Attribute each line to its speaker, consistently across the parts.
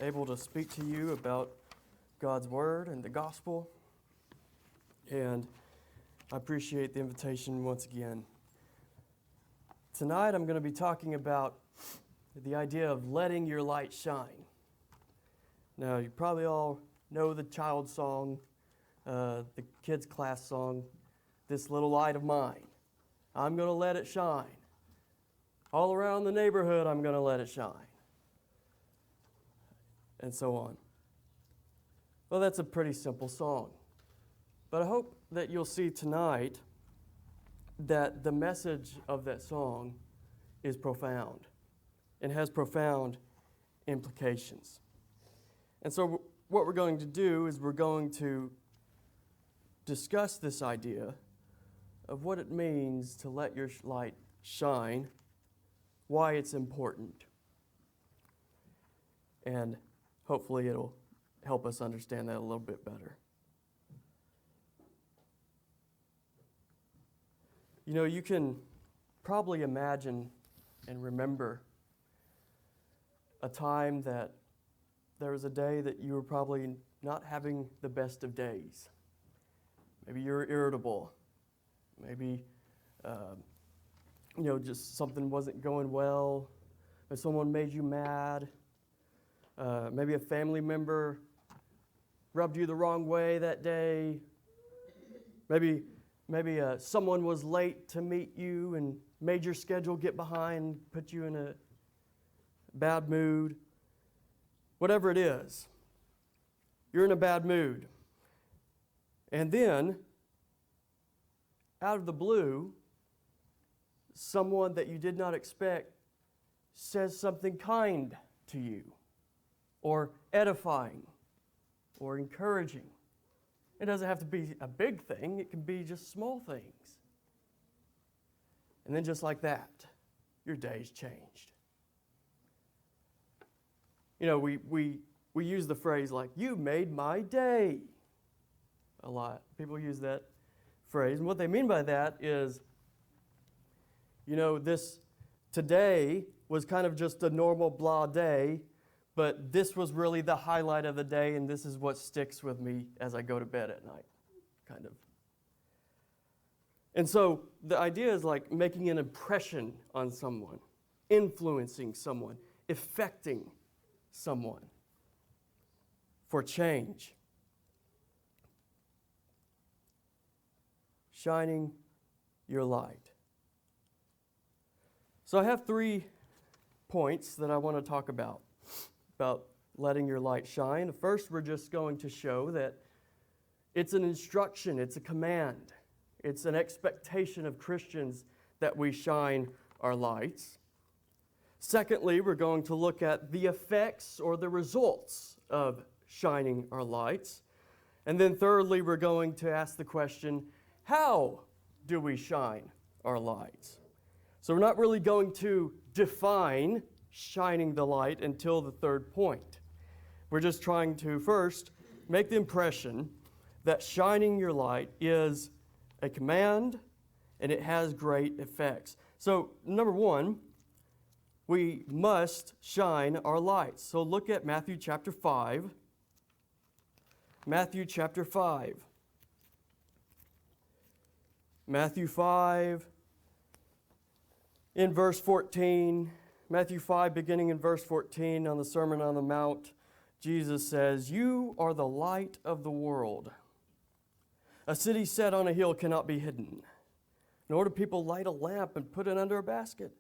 Speaker 1: able to speak to you about God's Word and the Gospel. And I appreciate the invitation once again. Tonight I'm going to be talking about the idea of letting your light shine. Now, you probably all know the child song, the kids' class song, "This Little Light of Mine. I'm going to let it shine. All around the neighborhood, I'm going to let it shine." And so on. Well, that's a pretty simple song. But I hope that you'll see tonight that the message of that song is profound and has profound implications. And so what we're going to do is we're going to discuss this idea of what it means to let your light shine, why it's important, and hopefully it'll help us understand that a little bit better. You know, you can probably imagine and remember a time that there was a day that you were probably not having the best of days. Maybe you were irritable. Maybe, just something wasn't going well. Or someone made you mad. Maybe a family member rubbed you the wrong way that day. Maybe someone was late to meet you and made your schedule get behind, put you in a bad mood. Whatever it is, you're in a bad mood. And then, out of the blue, someone that you did not expect says something kind to you, or edifying, or encouraging. It doesn't have to be a big thing. It can be just small things. And then just like that, your day's changed. You know, we use the phrase like, "You made my day," a lot. People use that phrase. And what they mean by that is, this today was kind of just a normal blah day, but this was really the highlight of the day, and this is what sticks with me as I go to bed at night, kind of. And so the idea is like making an impression on someone, influencing someone, affecting someone for change. Shining your light. So I have 3 points that I want to talk about letting your light shine. First, we're just going to show that it's an instruction, it's a command, it's an expectation of Christians that we shine our lights. Secondly, we're going to look at the effects or the results of shining our lights. And then thirdly, we're going to ask the question, how do we shine our lights? So we're not really going to define shining the light until the third point. We're just trying to first make the impression that shining your light is a command and it has great effects. So number 1, we must shine our lights. So look at Matthew chapter 5. Matthew chapter 5. Matthew 5 in verse 14. Matthew 5, beginning in verse 14, on the Sermon on the Mount, Jesus says, "You are the light of the world. A city set on a hill cannot be hidden. Nor do people light a lamp and put it under a basket,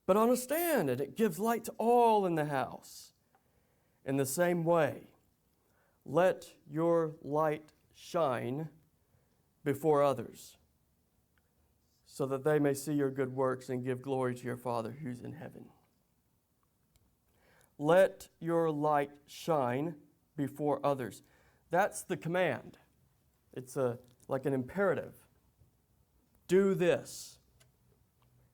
Speaker 1: but on a stand, and it gives light to all in the house. In the same way, let your light shine before others, so that they may see your good works and give glory to your Father who's in heaven." Let your light shine before others. That's the command. It's like an imperative. Do this.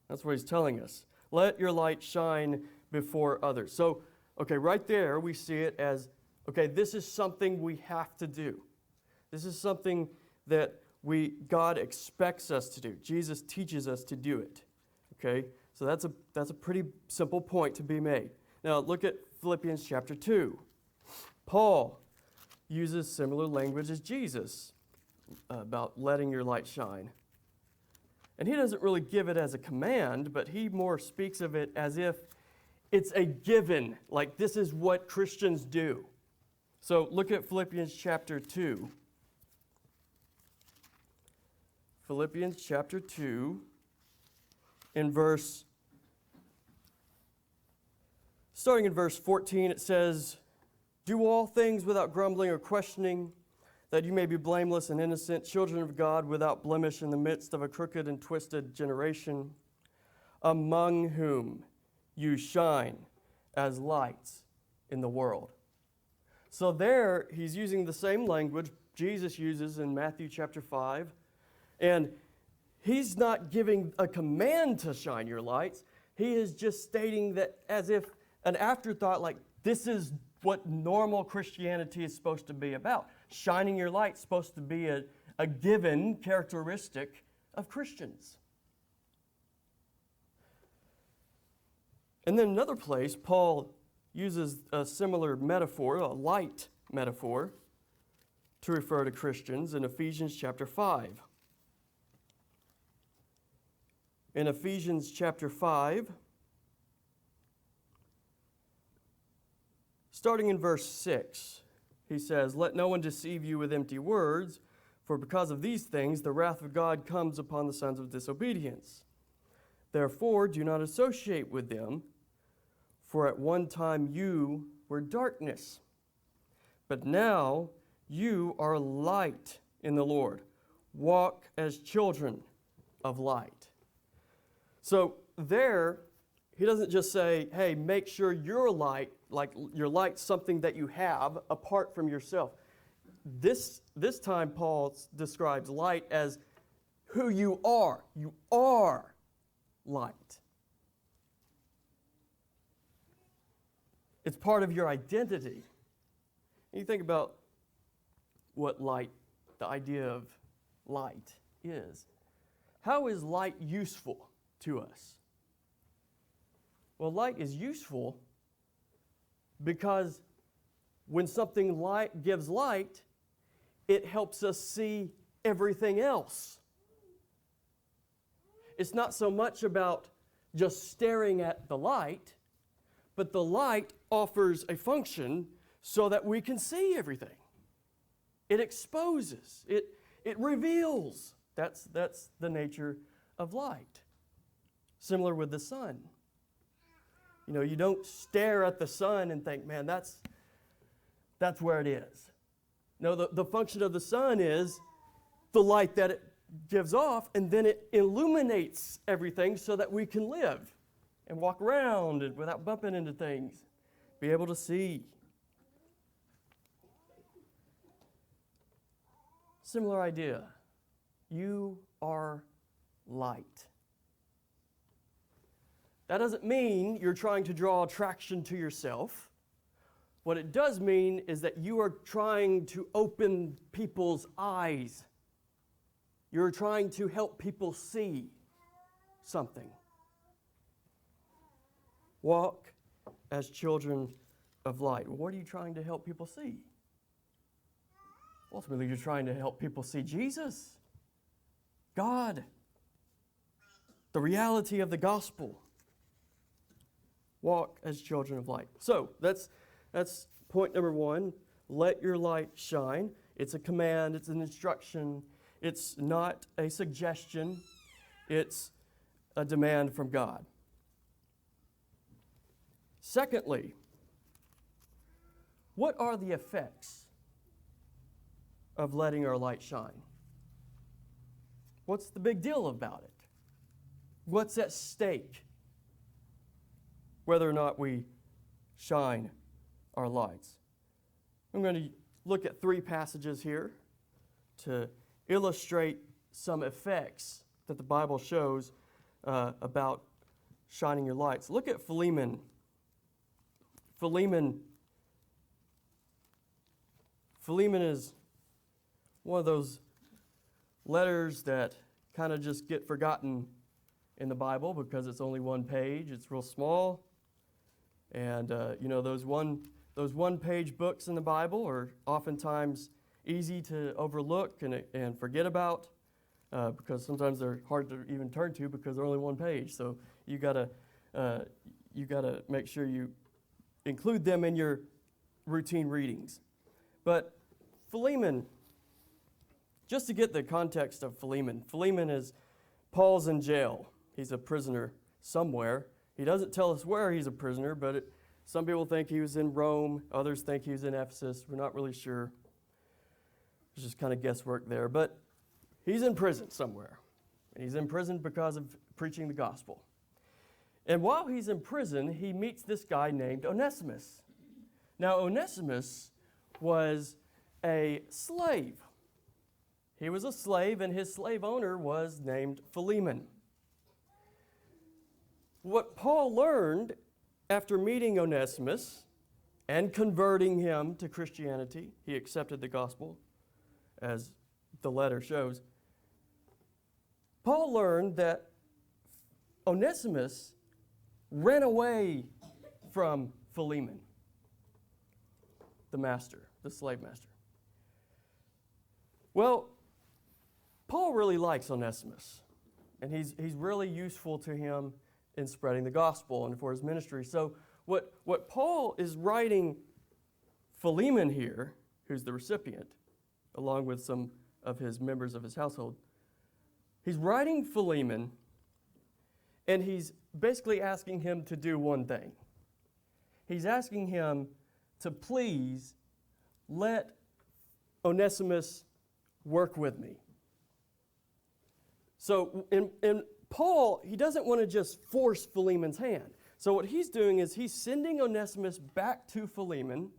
Speaker 1: That's what he's telling us. Let your light shine before others. So, right there we see it as, this is something we have to do. This is something that God expects us to do. Jesus teaches us to do it. Okay? So that's a pretty simple point to be made. Now look at Philippians chapter 2. Paul uses similar language as Jesus about letting your light shine. And he doesn't really give it as a command, but he more speaks of it as if it's a given, like this is what Christians do. So look at Philippians chapter 2. Philippians chapter 2, starting in verse 14, it says, "Do all things without grumbling or questioning, that you may be blameless and innocent, children of God without blemish in the midst of a crooked and twisted generation, among whom you shine as lights in the world." So there, he's using the same language Jesus uses in Matthew chapter 5. And he's not giving a command to shine your lights. He is just stating that as if an afterthought, like this is what normal Christianity is supposed to be about. Shining your light is supposed to be a given characteristic of Christians. And then another place, Paul uses a similar metaphor, a light metaphor, to refer to Christians in Ephesians chapter 5. In Ephesians chapter 5, starting in verse 6, he says, "Let no one deceive you with empty words, for because of these things the wrath of God comes upon the sons of disobedience. Therefore do not associate with them, for at one time you were darkness, but now you are light in the Lord. Walk as children of light." So there, he doesn't just say, hey, make sure your light, like your light's something that you have apart from yourself. This time Paul describes light as who you are. You are light. It's part of your identity. And you think about what light, the idea of light is. How is light useful to us? Well, light is useful because when something gives light, it helps us see everything else. It's not so much about just staring at the light, but the light offers a function so that we can see everything. It exposes, it reveals. That's the nature of light. Similar with the sun. You know, you don't stare at the sun and think, man, that's where it is. No, the function of the sun is the light that it gives off, and then it illuminates everything so that we can live and walk around and without bumping into things, be able to see. Similar idea. You are light. That doesn't mean you're trying to draw attraction to yourself. What it does mean is that you are trying to open people's eyes. You're trying to help people see something. Walk as children of light. What are you trying to help people see? Ultimately, you're trying to help people see Jesus, God, the reality of the gospel. Walk as children of light. So that's point number one. Let your light shine. It's a command. It's an instruction. It's not a suggestion. It's a demand from God. Secondly, what are the effects of letting our light shine? What's the big deal about it? What's at stake? Whether or not we shine our lights. I'm going to look at 3 passages here to illustrate some effects that the Bible shows about shining your lights. Look at Philemon. Philemon is one of those letters that kind of just get forgotten in the Bible because it's only one page. It's real small. And, those those one-page books in the Bible are oftentimes easy to overlook and forget about because sometimes they're hard to even turn to because they're only one page. So you gotta make sure you include them in your routine readings. But Philemon, just to get the context of Philemon, Philemon is Paul's in jail. He's a prisoner somewhere. He doesn't tell us where he's a prisoner, but some people think he was in Rome. Others think he was in Ephesus. We're not really sure. There's just kind of guesswork there. But he's in prison somewhere. And he's in prison because of preaching the gospel. And while he's in prison, he meets this guy named Onesimus. Now, Onesimus was a slave. He was a slave, and his slave owner was named Philemon. What Paul learned after meeting Onesimus and converting him to Christianity, he accepted the gospel, as the letter shows. Paul learned that Onesimus ran away from Philemon, the master, the slave master. Well, Paul really likes Onesimus, and he's really useful to him in spreading the gospel and for his ministry. So what Paul is writing Philemon here, who's the recipient, along with some of his members of his household, he's writing Philemon, and he's basically asking him to do one thing. He's asking him to please let Onesimus work with me. So in Paul, he doesn't want to just force Philemon's hand. So what he's doing is he's sending Onesimus back to Philemon,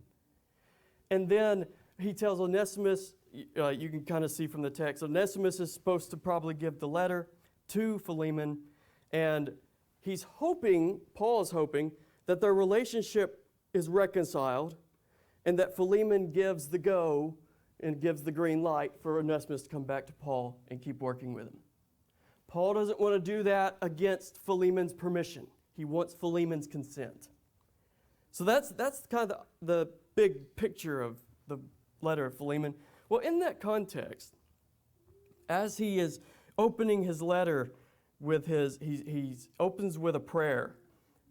Speaker 1: and then he tells Onesimus, you can kind of see from the text, Onesimus is supposed to probably give the letter to Philemon, and Paul is hoping that their relationship is reconciled and that Philemon gives the go and gives the green light for Onesimus to come back to Paul and keep working with him. Paul doesn't want to do that against Philemon's permission. He wants Philemon's consent. So that's kind of the big picture of the letter of Philemon. Well, in that context, as he is opening his letter with he opens with a prayer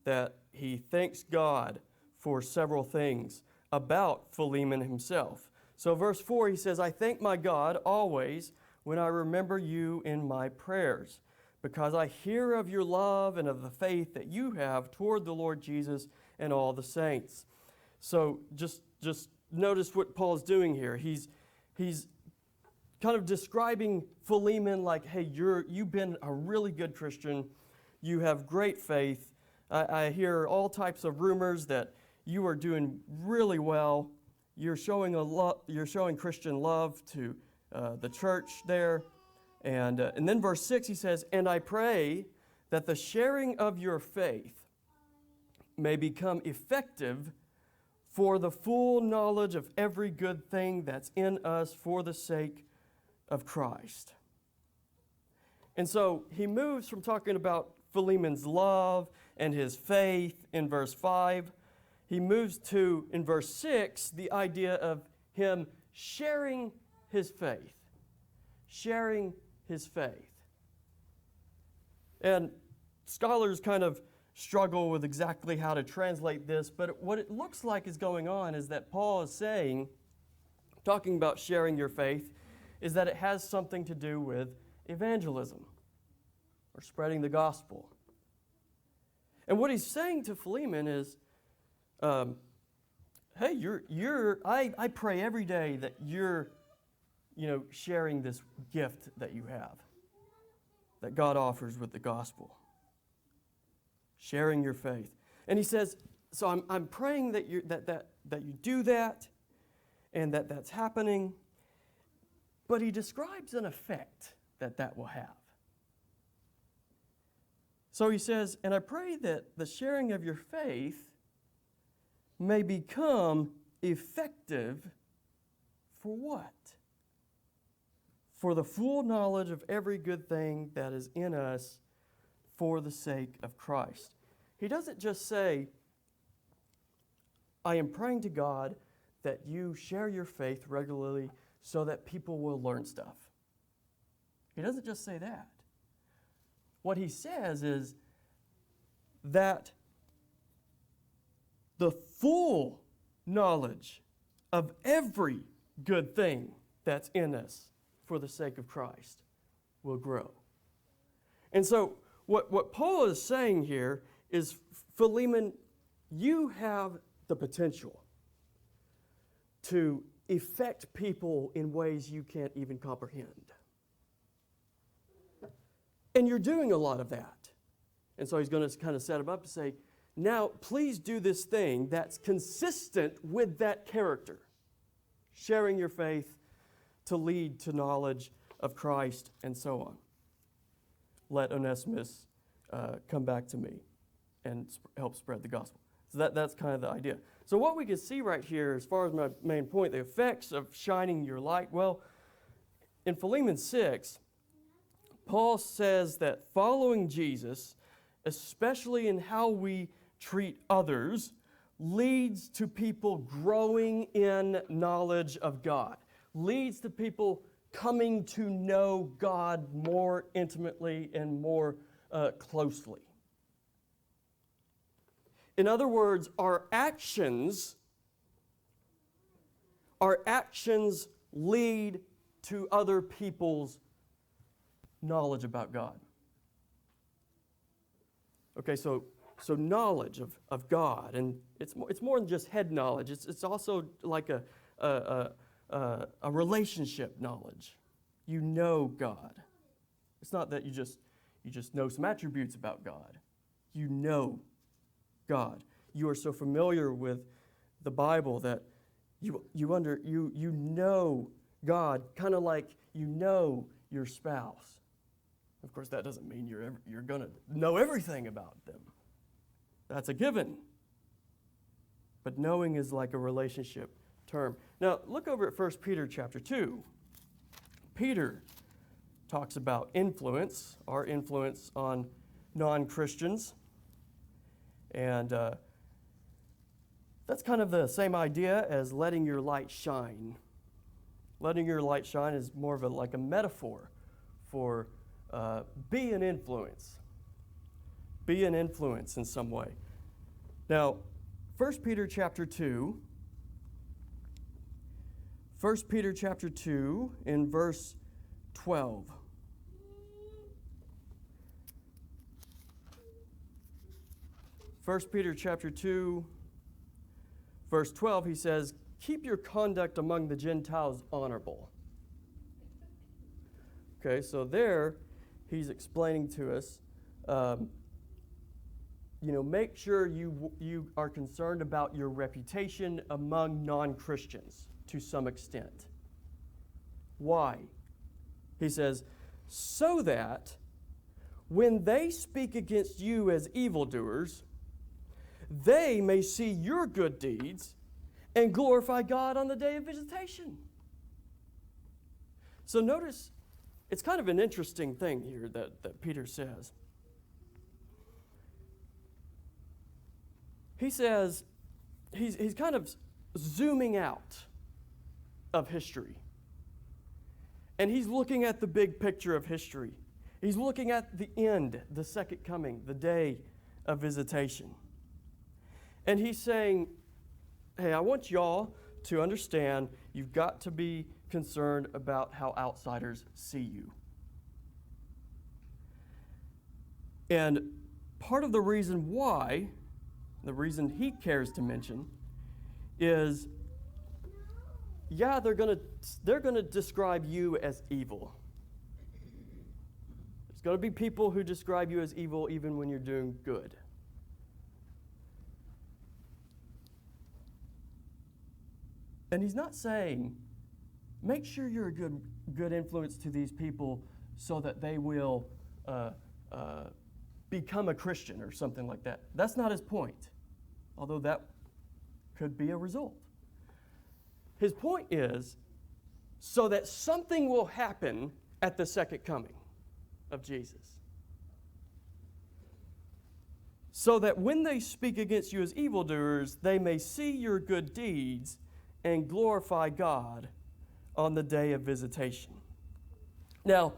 Speaker 1: that he thanks God for several things about Philemon himself. So verse 4, he says, I thank my God always when I remember you in my prayers, because I hear of your love and of the faith that you have toward the Lord Jesus and all the saints. So just notice what Paul's doing here. He's kind of describing Philemon like, hey, you've been a really good Christian. You have great faith. I hear all types of rumors that you are doing really well. You're showing Christian love to the church there. And then verse 6, he says, and I pray that the sharing of your faith may become effective for the full knowledge of every good thing that's in us for the sake of Christ. And so he moves from talking about Philemon's love and his faith in verse 5. He moves to, in verse 6, the idea of him sharing his faith. Sharing his faith. And scholars kind of struggle with exactly how to translate this, but what it looks like is going on is that Paul is saying, talking about sharing your faith, is that it has something to do with evangelism or spreading the gospel. And what he's saying to Philemon is, hey, I pray every day that you're, sharing this gift that you have, that God offers with the gospel. Sharing your faith. And he says, so I'm praying that you do that and that's happening. But he describes an effect that will have. So he says, and I pray that the sharing of your faith may become effective for what? For the full knowledge of every good thing that is in us for the sake of Christ. He doesn't just say, I am praying to God that you share your faith regularly so that people will learn stuff. He doesn't just say that. What he says is that the full knowledge of every good thing that's in us for the sake of Christ will grow. And so what Paul is saying here is, Philemon, you have the potential to affect people in ways you can't even comprehend. And you're doing a lot of that. And so he's going to kind of set him up to say, now please do this thing that's consistent with that character, sharing your faith to lead to knowledge of Christ and so on. Let Onesimus come back to me and help spread the gospel. So that's kind of the idea. So what we can see right here, as far as my main point, the effects of shining your light, well, in Philemon 6, Paul says that following Jesus, especially in how we treat others, leads to people growing in knowledge of God, leads to people coming to know God more intimately and more closely. In other words, our actions lead to other people's knowledge about God. Okay, so knowledge of God, and it's more than just head knowledge. It's also like a relationship knowledge. You know God. It's not that you just know some attributes about God. You know God. You are so familiar with the Bible that you know God, kind of like you know your spouse. Of course, that doesn't mean you're going to know everything about them. That's a given. But knowing is like a relationship term. Now, look over at 1 Peter chapter 2. Peter talks about influence, our influence on non-Christians. And that's kind of the same idea as letting your light shine. Letting your light shine is more of like a metaphor for be an influence. Be an influence in some way. Now, 1 Peter chapter 2. 1 Peter chapter 2 in verse 12. First Peter chapter 2, verse 12, he says, keep your conduct among the Gentiles honorable. Okay, so there he's explaining to us, make sure you are concerned about your reputation among non-Christians to some extent. Why? He says, so that when they speak against you as evildoers, they may see your good deeds and glorify God on the day of visitation. So notice, it's kind of an interesting thing here that Peter says. He says, he's kind of zooming out of history. And he's looking at the big picture of history. He's looking at the end, the second coming, the day of visitation. And he's saying, hey, I want y'all to understand you've got to be concerned about how outsiders see you. And part of the reason why, the reason he cares to mention, is, yeah, they're gonna describe you as evil. There's going to be people who describe you as evil even when you're doing good. And he's not saying, make sure you're a good influence to these people so that they will become a Christian or something like that. That's not his point, although that could be a result. His point is so that something will happen at the second coming of Jesus. so that when they speak against you as evildoers, they may see your good deeds and glorify God on the day of visitation. Now,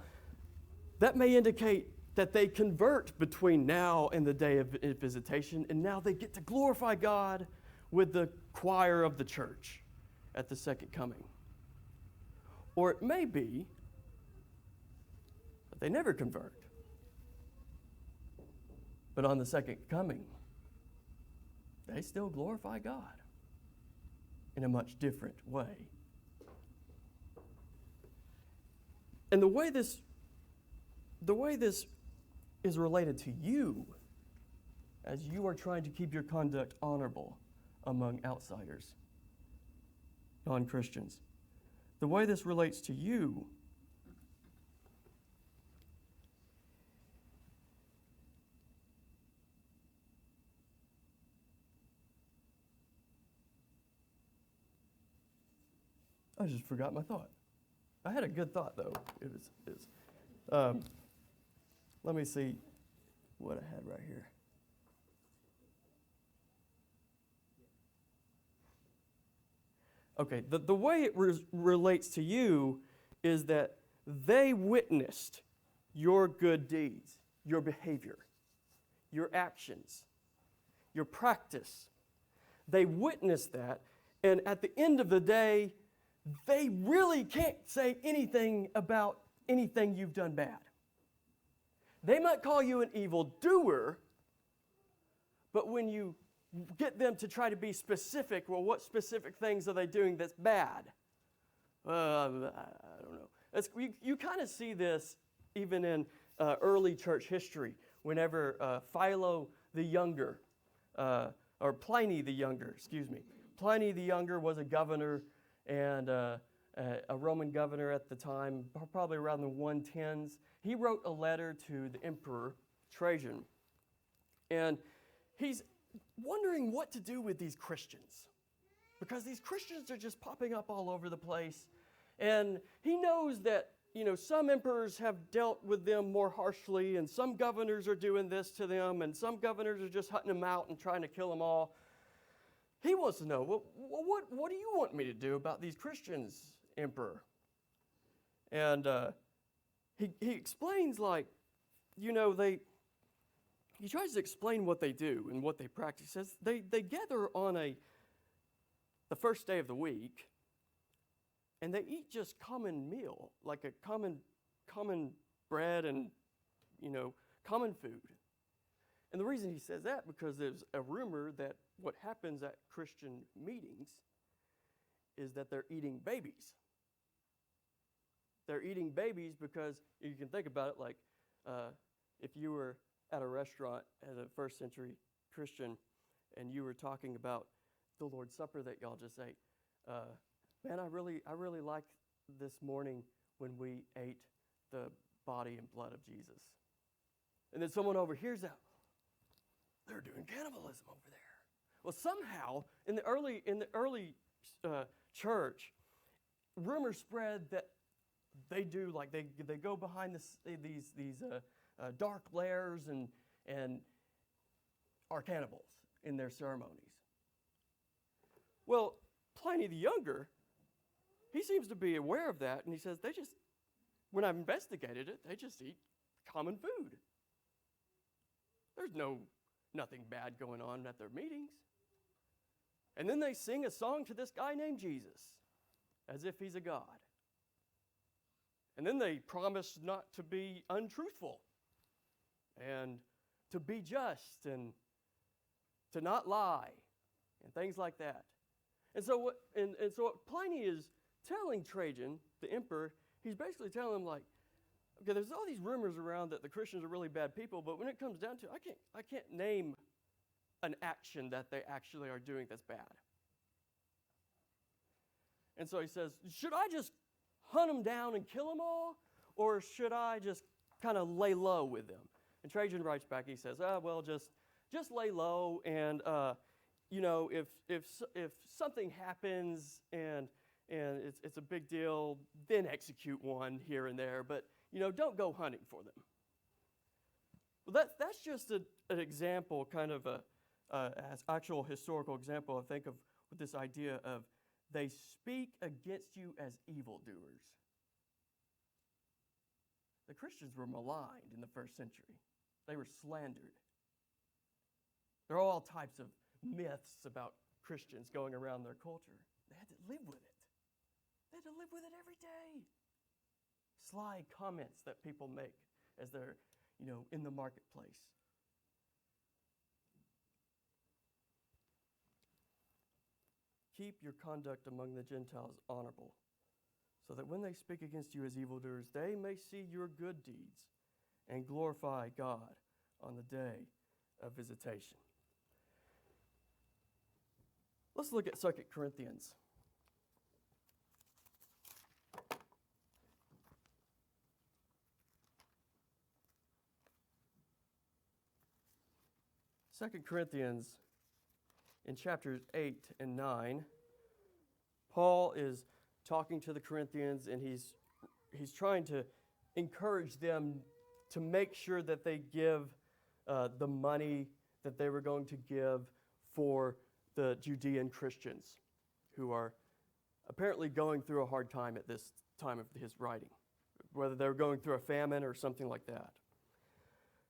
Speaker 1: that may indicate that they convert between now and the day of visitation, and now they get to glorify God with the choir of the church at the second coming. Or it may be that they never convert, but on the second coming, they still glorify God in a much different way. And the way this is related to you as you are trying to keep your conduct honorable among outsiders, non-Christians. The way this relates to you I just forgot my thought. I had a good thought, though. Let me see what I had right here. Okay, the way it relates to you is that they witnessed your good deeds, your behavior, your actions, your practice. They witnessed that, and at the end of the day, they really can't say anything about anything you've done bad. They might call you an evildoer, but when you get them to try to be specific, well, what specific things are they doing that's bad? I don't know. You kind of see this even in early church history, whenever Philo the Younger, or Pliny the Younger, Pliny the Younger was a governor and a Roman governor at the time, probably around the 110s. He wrote a letter to the emperor, Trajan, and he's wondering what to do with these Christians, because these Christians are just popping up all over the place, and he knows that some emperors have dealt with them more harshly, and some governors are doing this to them, and some governors are just hunting them out and trying to kill them all. He wants to know, well, what do you want me to do about these Christians, emperor? And he explains, he tries to explain what they do and what they practice. He says they gather on the first day of the week, and they eat just common meal, like a common bread and, common food. And the reason he says that, because there's a rumor that what happens at Christian meetings is that they're eating babies. They're eating babies because you can think about it like if you were at a restaurant as a first century Christian and you were talking about the Lord's Supper that y'all just ate. Man, I really liked this morning when we ate the body and blood of Jesus. And then someone overhears that. They're doing cannibalism over there. Well, somehow in the early church, rumors spread that they do, like they go behind these dark lairs and are cannibals in their ceremonies. Well, Pliny the Younger, he seems to be aware of that, and he says when I've investigated it, they just eat common food. There's nothing bad going on at their meetings. And then they sing a song to this guy named Jesus, as if he's a god. And then they promise not to be untruthful and to be just and to not lie and things like that. And so what Pliny is telling Trajan, the emperor, he's basically telling him, like, okay, there's all these rumors around that the Christians are really bad people, but when it comes down to it, I can't name an action that they actually are doing that's bad. And so he says, should I just hunt them down and kill them all, or should I just kind of lay low with them? And Trajan writes back, he says, well, just lay low, and if something happens and it's a big deal, then execute one here and there, but don't go hunting for them. Well, that's just an example, kind of as actual historical example, I think, of with this idea of they speak against you as evildoers. The Christians were maligned in the first century. They were slandered. There are all types of myths about Christians going around their culture. They had to live with it. They had to live with it every day. Sly comments that people make as they're, in the marketplace. Keep your conduct among the Gentiles honorable, so that when they speak against you as evildoers, they may see your good deeds and glorify God on the day of visitation. Let's look at 2 Corinthians. Second Corinthians in chapters 8 and 9, Paul is talking to the Corinthians, and he's trying to encourage them to make sure that they give the money that they were going to give for the Judean Christians who are apparently going through a hard time at this time of his writing, whether they were going through a famine or something like that.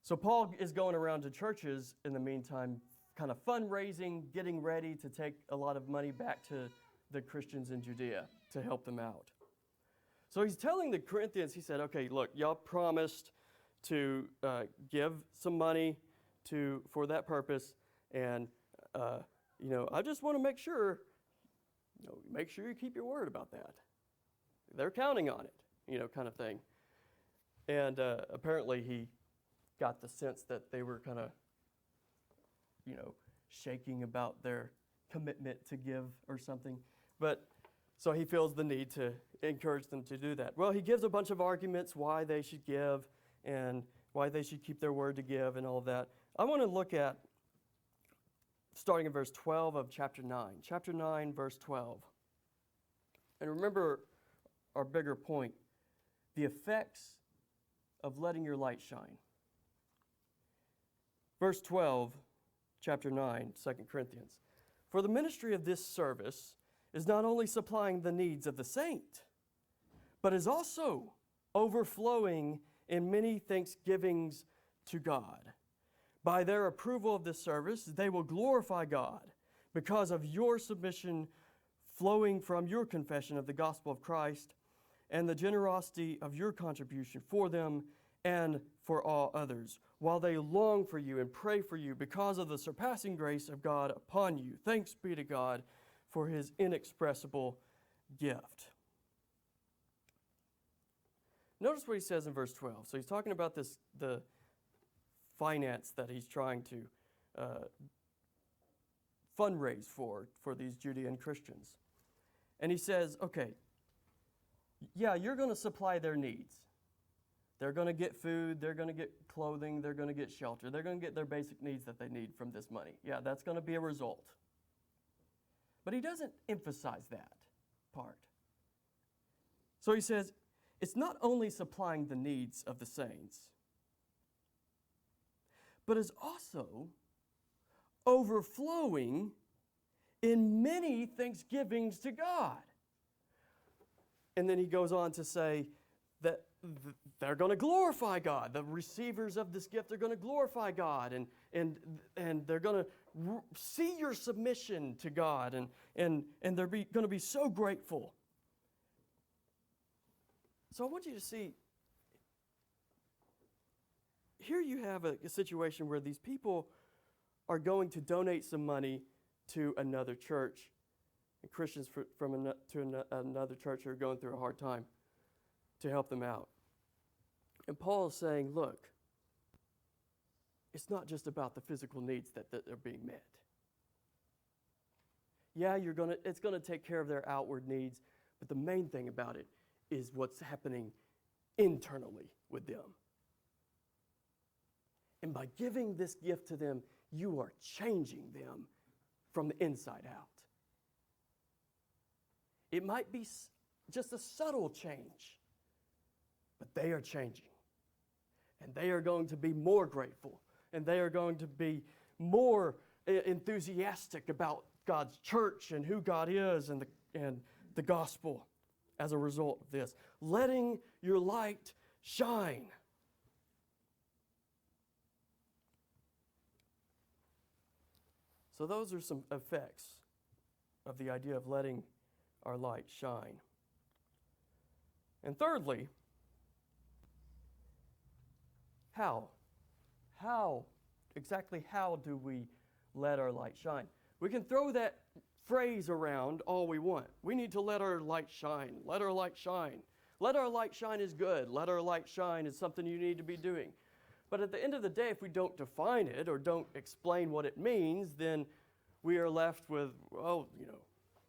Speaker 1: So Paul is going around to churches in the meantime, kind of fundraising, getting ready to take a lot of money back to the Christians in Judea to help them out. So he's telling the Corinthians, he said, okay, look, y'all promised to give some money for that purpose, and I just want to make sure you keep your word about that. They're counting on it, kind of thing. And apparently he got the sense that they were kind of, shaking about their commitment to give or something. But so he feels the need to encourage them to do that. Well, he gives a bunch of arguments why they should give and why they should keep their word to give and all of that. I want to look at, starting in verse 12 of chapter 9. Chapter 9, verse 12. And remember our bigger point, the effects of letting your light shine. Verse 12, chapter 9, 2 Corinthians. For the ministry of this service is not only supplying the needs of the saint, but is also overflowing in many thanksgivings to God. By their approval of this service, they will glorify God because of your submission flowing from your confession of the gospel of Christ and the generosity of your contribution for them and for all others, while they long for you and pray for you because of the surpassing grace of God upon you. Thanks be to God for his inexpressible gift. Notice what he says in verse 12. So he's talking about the finance that he's trying to fundraise for these Judean Christians. And he says, okay, yeah, you're going to supply their needs. They're going to get food, they're going to get clothing, they're going to get shelter. They're going to get their basic needs that they need from this money. Yeah, that's going to be a result. But he doesn't emphasize that part. So he says, it's not only supplying the needs of the saints, but is also overflowing in many thanksgivings to God. And then he goes on to say that they're going to glorify God. The receivers of this gift are going to glorify God, and they're going to see your submission to God, and they're going to be so grateful. So I want you to see, here you have a situation where these people are going to donate some money to another church, and Christians to another church who are going through a hard time, to help them out. And Paul is saying, look, it's not just about the physical needs that are being met. Yeah, it's going to take care of their outward needs, but the main thing about it is what's happening internally with them. And by giving this gift to them, you are changing them from the inside out. It might be just a subtle change, but they are changing. And they are going to be more grateful. And they are going to be more enthusiastic about God's church and who God is and the gospel as a result of this. Letting your light shine. So those are some effects of the idea of letting our light shine. And thirdly, how? Exactly how do we let our light shine? We can throw that phrase around all we want. We need to let our light shine. Let our light shine. Let our light shine is good. Let our light shine is something you need to be doing. But at the end of the day, if we don't define it or don't explain what it means, then we are left with,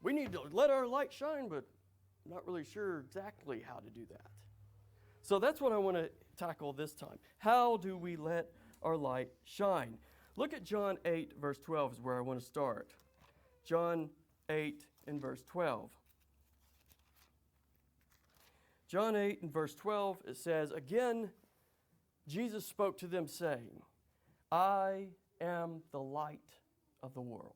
Speaker 1: we need to let our light shine, but I'm not really sure exactly how to do that. So that's what I want to tackle this time. How do we let our light shine? Look at John 8, verse 12 is where I want to start. John 8 and verse 12. John 8 and verse 12, it says, again, Jesus spoke to them saying, I am the light of the world.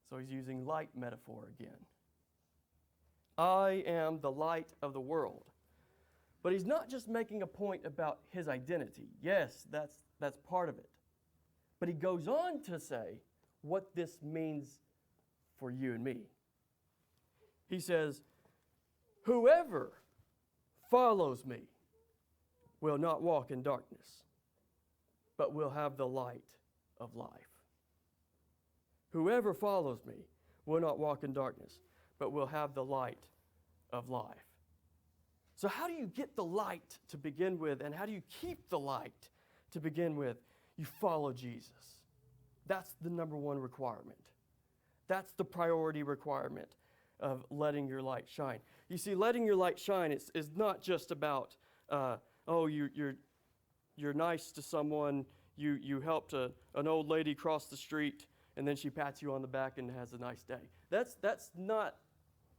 Speaker 1: So he's using light metaphor again. I am the light of the world. But he's not just making a point about his identity. Yes, that's part of it. But he goes on to say what this means for you and me. He says, whoever follows me will not walk in darkness, but will have the light of life. Whoever follows me will not walk in darkness, but will have the light of life. So how do you get the light to begin with, and how do you keep the light to begin with? You follow Jesus. That's the number one requirement. That's the priority requirement of letting your light shine. You see, letting your light shine is not just about, you're nice to someone, you helped an old lady cross the street, and then she pats you on the back and has a nice day. That's not,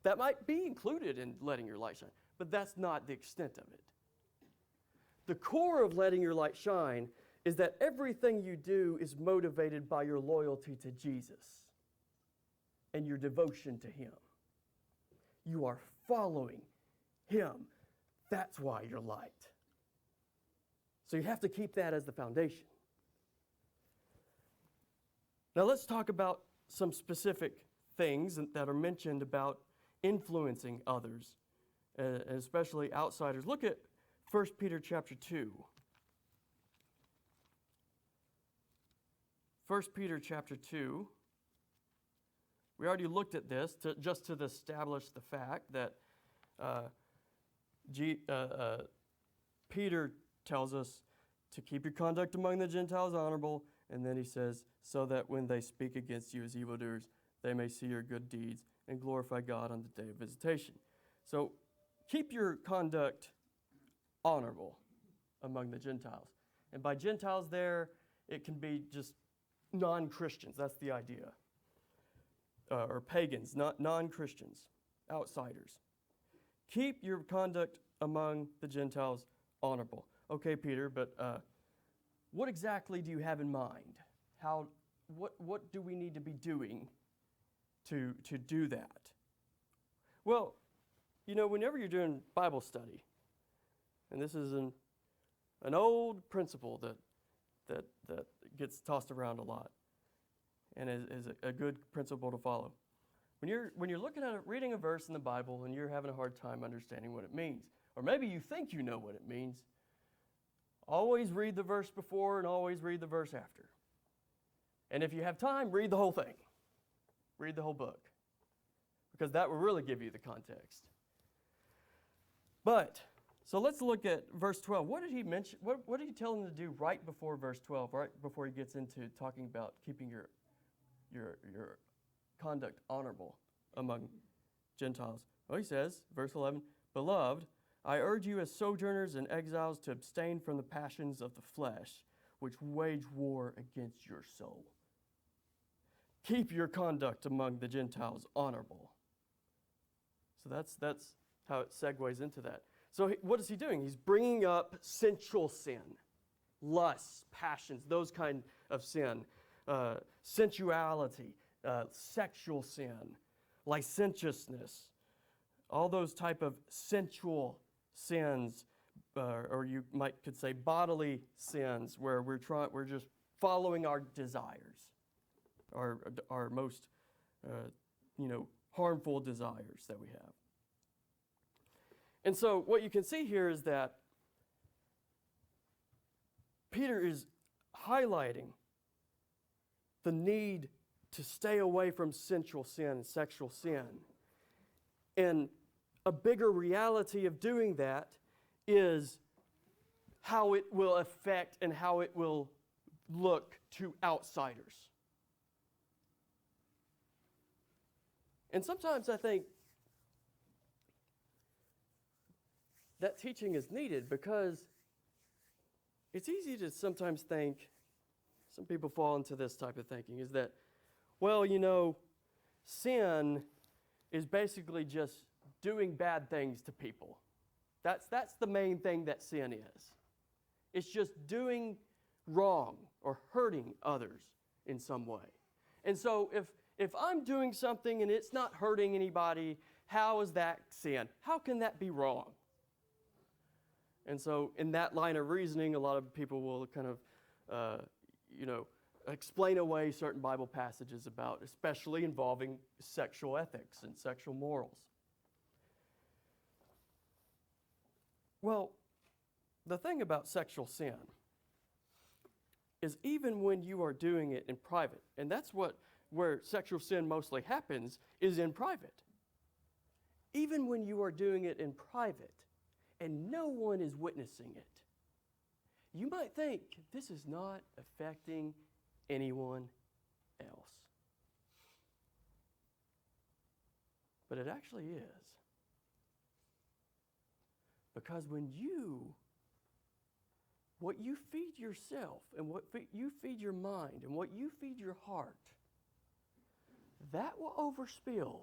Speaker 1: that might be included in letting your light shine, but that's not the extent of it. The core of letting your light shine is that everything you do is motivated by your loyalty to Jesus and your devotion to Him. You are following Him. That's why you're light. So you have to keep that as the foundation. Now let's talk about some specific things that are mentioned about influencing others, especially outsiders. Look at 1 Peter chapter 2. 1 Peter chapter 2. We already looked at this just to establish the fact that Peter tells us to keep your conduct among the Gentiles honorable, and then he says, so that when they speak against you as evildoers, they may see your good deeds and glorify God on the day of visitation. So keep your conduct honorable among the Gentiles. And by Gentiles there, it can be just non-Christians. That's the idea. Or pagans, not non-Christians, outsiders. Keep your conduct among the Gentiles honorable. Okay, Peter, but what exactly do you have in mind? What do we need to be doing to do that? Well, whenever you're doing Bible study, and this is an old principle that gets tossed around a lot, and is a good principle to follow. When you're looking at reading a verse in the Bible and you're having a hard time understanding what it means, or maybe you think you know what it means, always read the verse before and always read the verse after. And if you have time, read the whole thing. Read the whole book. Because that will really give you the context. So let's look at verse 12. What did he mention? What did he tell them to do right before verse 12, right before he gets into talking about keeping your conduct honorable among Gentiles? Well, he says, verse 11, Beloved, I urge you as sojourners and exiles to abstain from the passions of the flesh, which wage war against your soul. Keep your conduct among the Gentiles honorable. So that's how it segues into that. So what is he doing? He's bringing up sensual sin, lusts, passions, those kind of sin, sensuality, sexual sin, licentiousness, all those type of sensual sins, or you could say bodily sins, where we're just following our desires, our most harmful desires that we have. And so what you can see here is that Peter is highlighting the need to stay away from sensual sin and sexual sin. And a bigger reality of doing that is how it will affect and how it will look to outsiders. And sometimes I think that teaching is needed, because it's easy to sometimes think, some people fall into this type of thinking, is that, well, sin is basically just doing bad things to people. That's the main thing that sin is. It's just doing wrong or hurting others in some way. And so if I'm doing something and it's not hurting anybody, how is that sin? How can that be wrong? And so in that line of reasoning, a lot of people will kind of, explain away certain Bible passages about, especially involving sexual ethics and sexual morals. Well, the thing about sexual sin is even when you are doing it in private, and that's where sexual sin mostly happens, is in private. Even when you are doing it in private and no one is witnessing it, you might think this is not affecting anyone else. But it actually is. Because what you feed yourself and what you feed your mind and what you feed your heart, that will overspill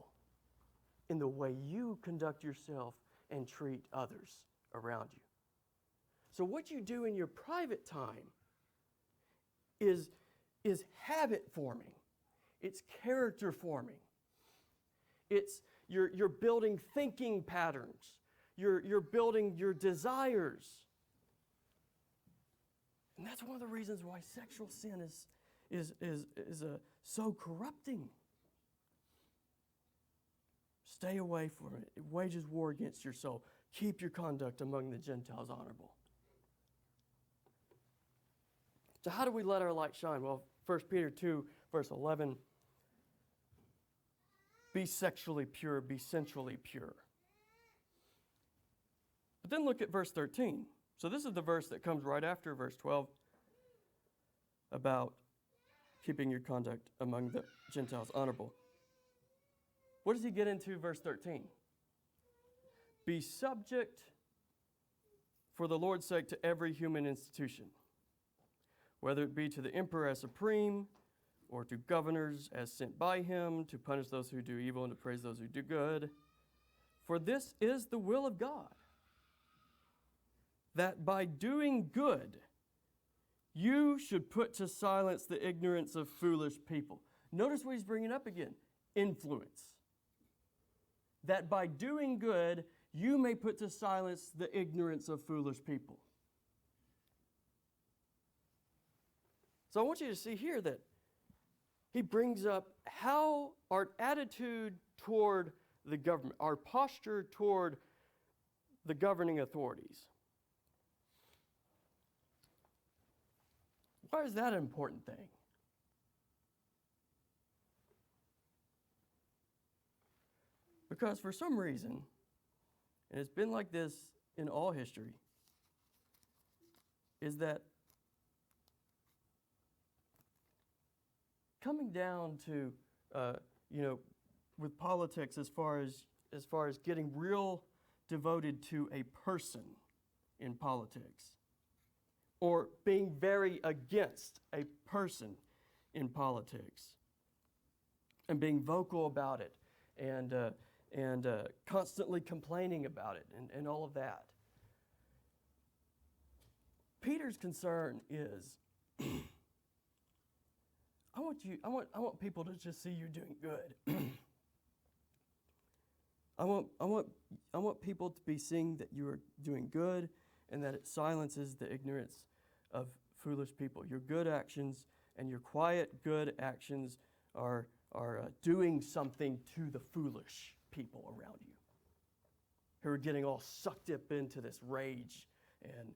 Speaker 1: in the way you conduct yourself and treat others around you. So what you do in your private time is habit forming. It's character forming. You're building thinking patterns. You're building your desires. And that's one of the reasons why sexual sin is so corrupting. Stay away from it. It wages war against your soul. Keep your conduct among the Gentiles honorable. So how do we let our light shine? Well, 1 Peter 2, verse 11, be sexually pure, be sensually pure. But then look at verse 13. So this is the verse that comes right after verse 12 about keeping your conduct among the Gentiles honorable. What does he get into verse 13? Be subject for the Lord's sake to every human institution, whether it be to the emperor as supreme, or to governors as sent by him, to punish those who do evil and to praise those who do good. For this is the will of God, that by doing good, you should put to silence the ignorance of foolish people. Notice what he's bringing up again, influence. That by doing good, you may put to silence the ignorance of foolish people. So I want you to see here that he brings up how our attitude toward the government, our posture toward the governing authorities. Why is that an important thing? Because for some reason, and it's been like this in all history, is that coming down to, with politics as far as getting real devoted to a person in politics, or being very against a person in politics, and being vocal about it, and constantly complaining about it, and all of that. Peter's concern is, I want people to just see you doing good. I want people to be seeing that you are doing good and that it silences the ignorance of foolish people. Your good actions and your quiet good actions are doing something to the foolish people around you who are getting all sucked up into this rage and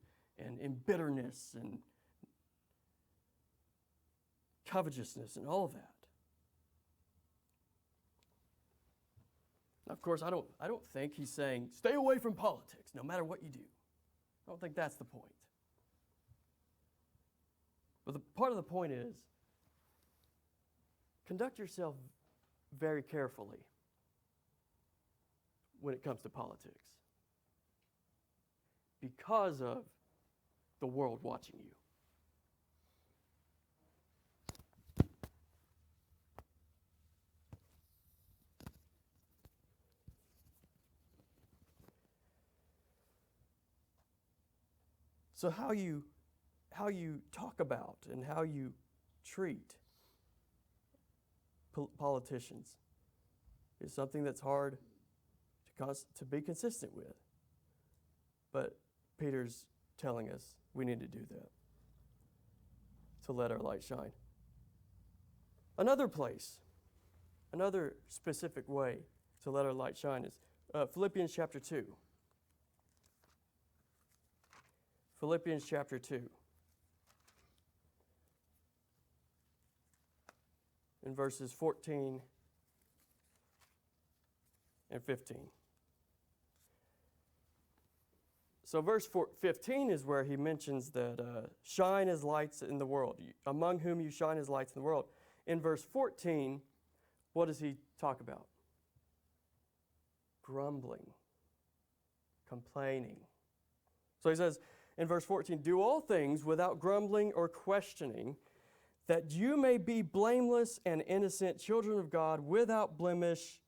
Speaker 1: in bitterness and covetousness and all of that. Of course, I don't think he's saying, stay away from politics, no matter what you do. I don't think that's the point. But the part of the point is, conduct yourself very carefully when it comes to politics because of the world watching you. So how you talk about and how you treat politicians is something that's hard to be consistent with. But Peter's telling us we need to do that, to let our light shine. Another place, another specific way to let our light shine is Philippians chapter 2. Philippians chapter 2. In verses 14 and 15. So verse 15 is where he mentions that shine as lights in the world, among whom you shine as lights in the world. In verse 14, what does he talk about? Grumbling, complaining. So he says in verse 14, do all things without grumbling or questioning, that you may be blameless and innocent children of God without blemish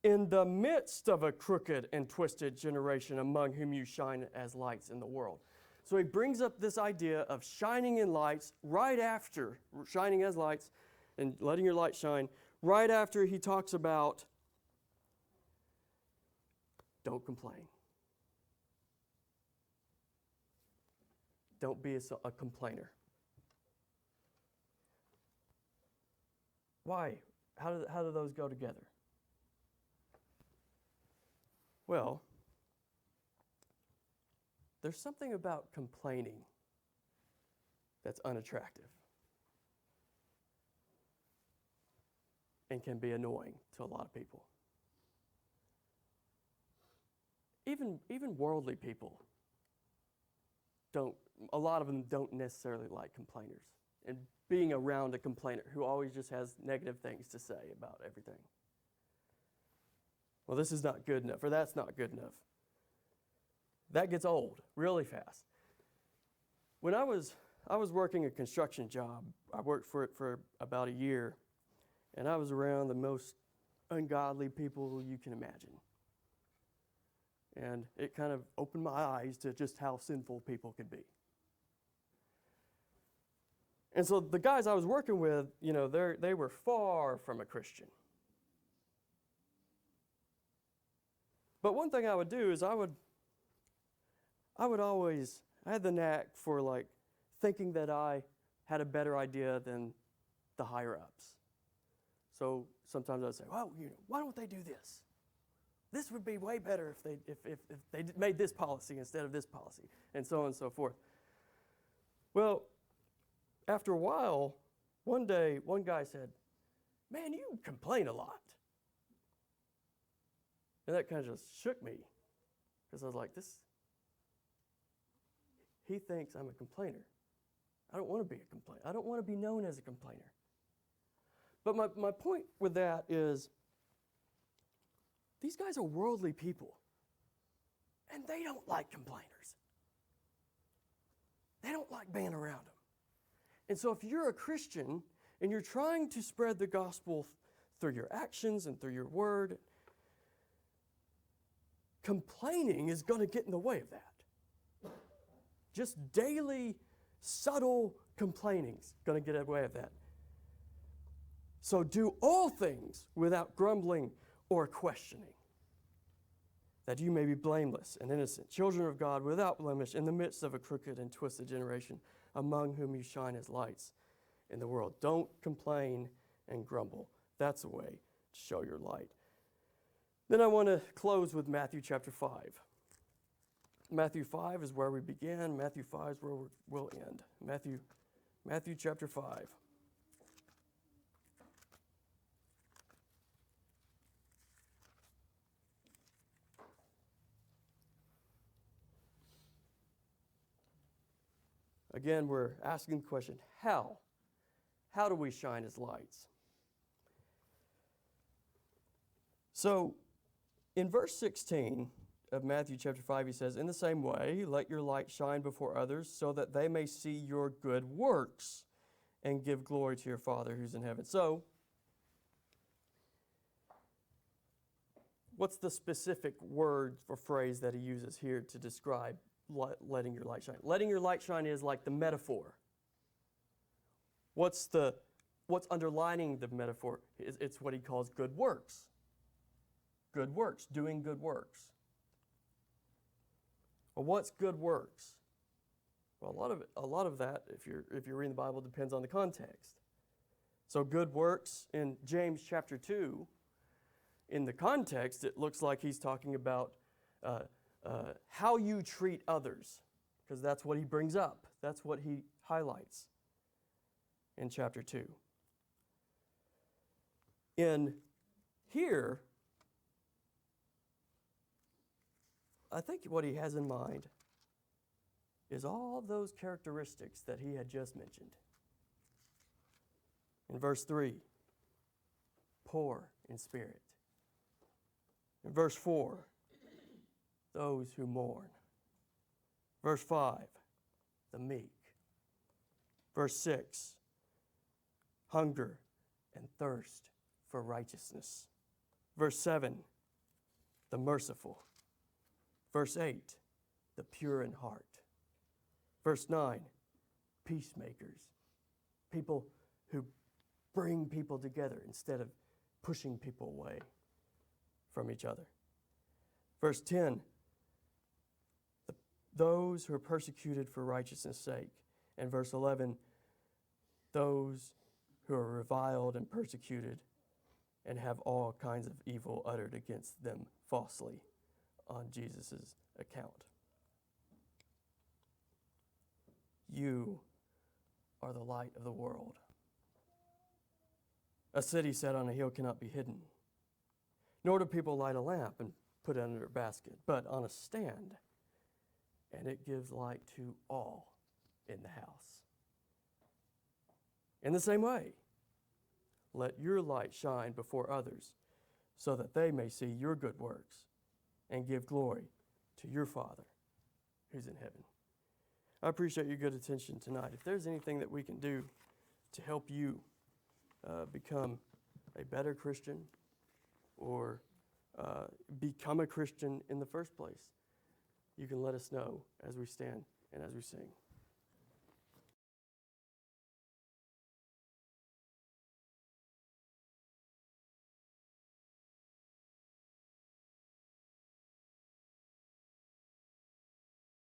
Speaker 1: in the midst of a crooked and twisted generation among whom you shine as lights in the world. So he brings up this idea of shining in lights right after, shining as lights and letting your light shine, right after he talks about don't complain. Don't be a complainer. Why? How do those go together? Well, there's something about complaining that's unattractive and can be annoying to a lot of people. Even worldly people a lot of them don't necessarily like complainers and being around a complainer who always just has negative things to say about everything. Well, this is not good enough, or that's not good enough. That gets old really fast. When I was working a construction job, I worked for it for about a year, and I was around the most ungodly people you can imagine. And it kind of opened my eyes to just how sinful people could be. And so the guys I was working with, they were far from a Christian. But one thing I would do is I had the knack for thinking that I had a better idea than the higher ups. So sometimes I'd say, well, why don't they do this? This would be way better if they made this policy instead of this policy, and so on and so forth. Well, after a while, one day, one guy said, man, you complain a lot. And that kind of just shook me, because I was like, he thinks I'm a complainer. I don't want to be a complainer. I don't want to be known as a complainer. But my point with that is, these guys are worldly people, and they don't like complainers. They don't like being around them. And so if you're a Christian and you're trying to spread the gospel through your actions and through your word, complaining is going to get in the way of that. Just daily, subtle complainings. Going to get away with that. So do all things without grumbling or questioning, that you may be blameless and innocent, children of God without blemish, in the midst of a crooked and twisted generation, among whom you shine as lights in the world. Don't complain and grumble. That's a way to show your light. Then I want to close with Matthew chapter 5. Matthew 5 is where we begin. Matthew 5 is where we'll end. Matthew chapter 5. Again, we're asking the question, how? How do we shine as lights? So, in verse 16 of Matthew chapter 5, he says, "In the same way, let your light shine before others, so that they may see your good works and give glory to your Father who's in heaven." So, what's the specific word or phrase that he uses here to describe letting your light shine? Letting your light shine is like the metaphor. What's underlining the metaphor? It's what he calls good works. Good works, doing good works. Well, what's good works? Well, a lot of that, if you're reading the Bible, depends on the context. So good works in James chapter 2, in the context, it looks like he's talking about how you treat others, because that's what he brings up. That's what he highlights in chapter 2. In here, I think what he has in mind is all those characteristics that he had just mentioned. In verse 3, poor in spirit. In verse 4, those who mourn. Verse 5, the meek. Verse 6, hunger and thirst for righteousness. Verse 7, the merciful. Verse 8, the pure in heart. Verse 9, peacemakers. People who bring people together instead of pushing people away from each other. Verse 10, those who are persecuted for righteousness' sake. And verse 11, those who are reviled and persecuted and have all kinds of evil uttered against them falsely on Jesus' account. You are the light of the world. A city set on a hill cannot be hidden, nor do people light a lamp and put it under a basket, but on a stand, and it gives light to all in the house. In the same way, let your light shine before others, so that they may see your good works and give glory to your Father who's in heaven. I appreciate your good attention tonight. If there's anything that we can do to help you become a better Christian or become a Christian in the first place, you can let us know as we stand and as we sing.